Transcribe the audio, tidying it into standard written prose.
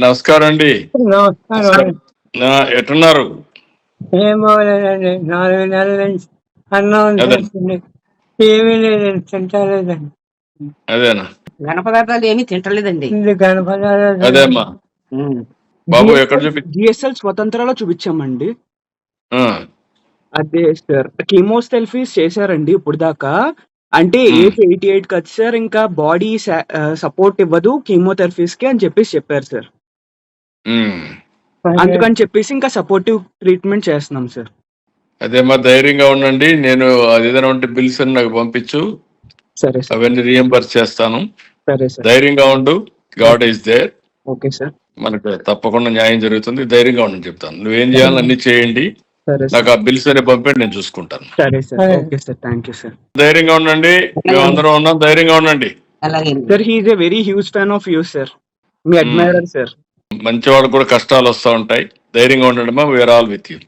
నమస్కారం అండి. నమస్కారం. ఎట్టున్నారు? ఏం బాగోలేదండి. 4 నెలల నుంచి అన్నం అదే తింటుంది. ఏమీ లేదండి, తింటలేదండి. అదేనా ఘన పదార్థాలు ఏమీ తింటలేదండి. ఇది గణపదాలు అదే అమ్మా బాబు ఎక్కడ చూపి జిఎస్ఎల్ స్వతంత్రాలో చూపించామండి. ఆ, అదే సార్ కీమోథెరపీస్ చేశారండి ఇప్పుడు దాకా. అంటే ఏజ్ 88 కదా సార్, ఇంకా బాడీ సపోర్ట్ ఇవ్వదు కీమోథెరపీస్ కి అని చెప్పారు సార్. ఉమ్. అందుకని చెప్పేసి ఇంకా సపోర్టివ్ ట్రీట్మెంట్ చేస్తున్నాం సార్. అదేమ్మా ధైర్యంగా ఉండండి. నేను అది ఏదైనా ఉంటే బిల్స్ అని నాకు పంపించు, సరే సార్. అవన్నీ రియంబర్స్ చేస్తాను. సరే సార్. ధైర్యంగా ఉండు. God is there. Okay sir. మనకు తప్పకుండా న్యాయం జరుగుతుంది. ధైర్యంగా ఉండని చెప్తాను. నువ్వేం చేయాలని అన్ని చేయండి. సరే నాకు సార్. ఆ బిల్స్ అనే పంపండి, నేను చూసుకుంటాను. సరే సార్. సరే. Okay sir. Thank you sir. ధైర్యంగా ఉండండి. మేము అందరం ఉన్నాం. ధైర్యంగా ఉండండి. అలాగే sir he's a very huge fan of you sir. మీ అడ్మైరర్ సార్. మంచి వాళ్ళకు కూడా కష్టాలు వస్తూ ఉంటాయి. ధైర్యంగా ఉండండి. మా వీఆర్ ఆల్ విత్ యూ.